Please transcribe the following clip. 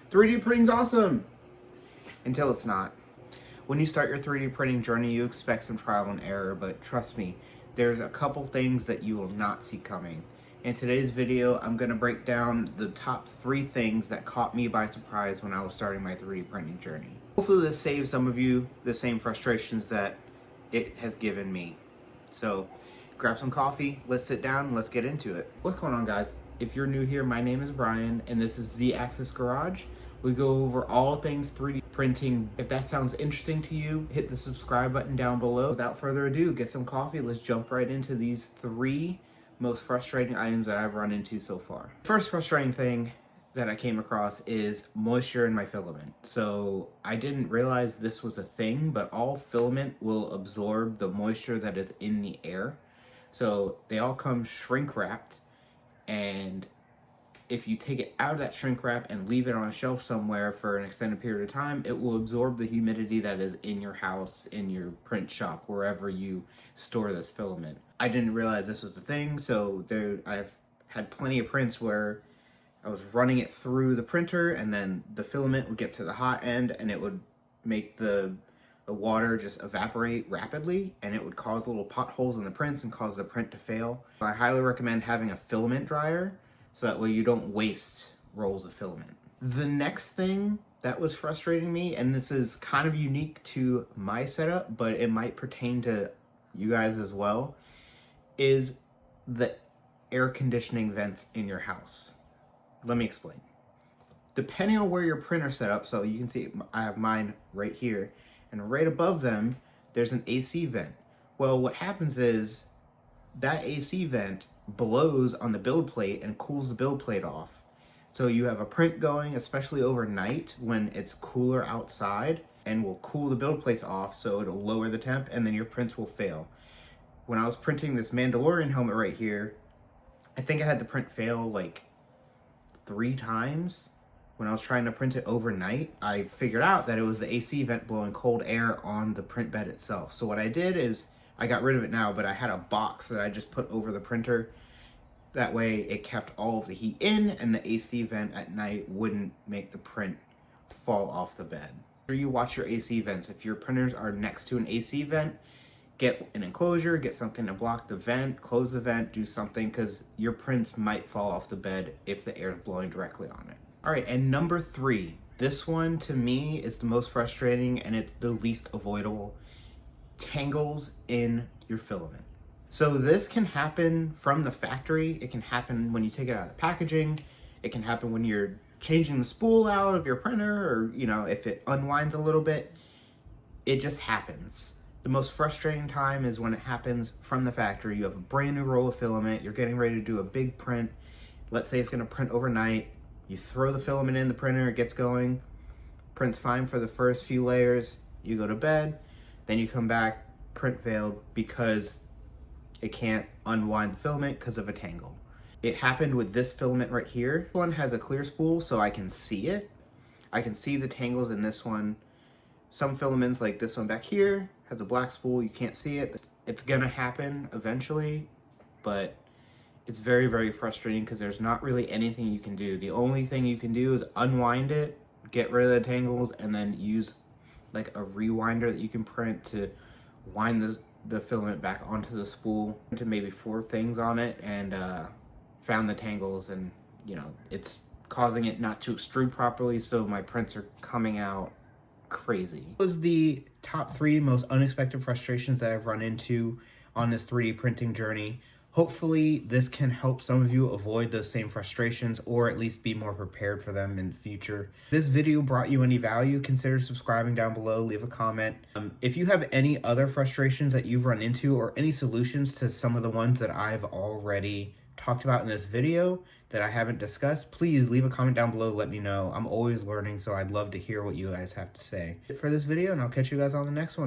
3D printing's awesome! Until it's not. When you start your 3D printing journey, you expect some trial and error, but trust me, there's a couple things that you will not see coming. In today's video, I'm going to break down the top 3 things that caught me by surprise when I was starting my 3D printing journey. Hopefully this saves some of you the same frustrations that it has given me. So grab some coffee, let's sit down, and let's get into it. What's going on, guys? If you're new here, my name is Brian, and this is Z-Axis Garage. We go over all things 3D printing. If that sounds interesting to you, hit the subscribe button down below. Without further ado, get some coffee. Let's jump right into these 3 most frustrating items that I've run into so far. First frustrating thing that I came across is moisture in my filament. So I didn't realize this was a thing, but all filament will absorb the moisture that is in the air. So they all come shrink wrapped, and if you take it out of that shrink wrap and leave it on a shelf somewhere for an extended period of time, it will absorb the humidity that is in your house, in your print shop, wherever you store this filament. I didn't realize this was a thing, so I've had plenty of prints where I was running it through the printer and then the filament would get to the hot end and it would make the water just evaporate rapidly, and it would cause little potholes in the prints and cause the print to fail. I highly recommend having a filament dryer, so that way you don't waste rolls of filament. The next thing that was frustrating me, and this is kind of unique to my setup, but it might pertain to you guys as well, is the air conditioning vents in your house. Let me explain. Depending on where your printer's set up, so you can see I have mine right here, and right above them, there's an AC vent. Well, what happens is that AC vent blows on the build plate and cools the build plate off. So you have a print going, especially overnight when it's cooler outside, and will cool the build plates off, so it'll lower the temp, and then your prints will fail. When I was printing this Mandalorian helmet right here, I think I had the print fail like 3 times. When I was trying to print it overnight, I figured out that it was the AC vent blowing cold air on the print bed itself. So what I did is, I got rid of it now, but I had a box that I just put over the printer. That way it kept all of the heat in, and the AC vent at night wouldn't make the print fall off the bed. Make sure you watch your AC vents. If your printers are next to an AC vent, get an enclosure, get something to block the vent, close the vent, do something, because your prints might fall off the bed if the air is blowing directly on it. All right, and number 3. This one, to me, is the most frustrating, and it's the least avoidable. Tangles in your filament. So this can happen from the factory. It can happen when you take it out of the packaging. It can happen when you're changing the spool out of your printer, or, you know, if it unwinds a little bit. It just happens. The most frustrating time is when it happens from the factory. You have a brand new roll of filament. You're getting ready to do a big print. Let's say it's going to print overnight. You throw the filament in the printer, it gets going, prints fine for the first few layers, you go to bed, then you come back, print failed because it can't unwind the filament because of a tangle. It happened with this filament right here. This one has a clear spool, so I can see it. I can see the tangles in this one. Some filaments, like this one back here, has a black spool, you can't see it. It's gonna happen eventually, but it's very, very frustrating because there's not really anything you can do. The only thing you can do is unwind it, get rid of the tangles, and then use like a rewinder that you can print to wind the filament back onto the spool. To maybe 4 things on it, and found the tangles, and you know, it's causing it not to extrude properly, so my prints are coming out crazy. That was the top 3 most unexpected frustrations that I've run into on this 3D printing journey. Hopefully this can help some of you avoid those same frustrations, or at least be more prepared for them in the future. If this video brought you any value, consider subscribing down below, leave a comment. If you have any other frustrations that you've run into, or any solutions to some of the ones that I've already talked about in this video that I haven't discussed, please leave a comment down below, let me know. I'm always learning, so I'd love to hear what you guys have to say. For this video, and I'll catch you guys on the next one.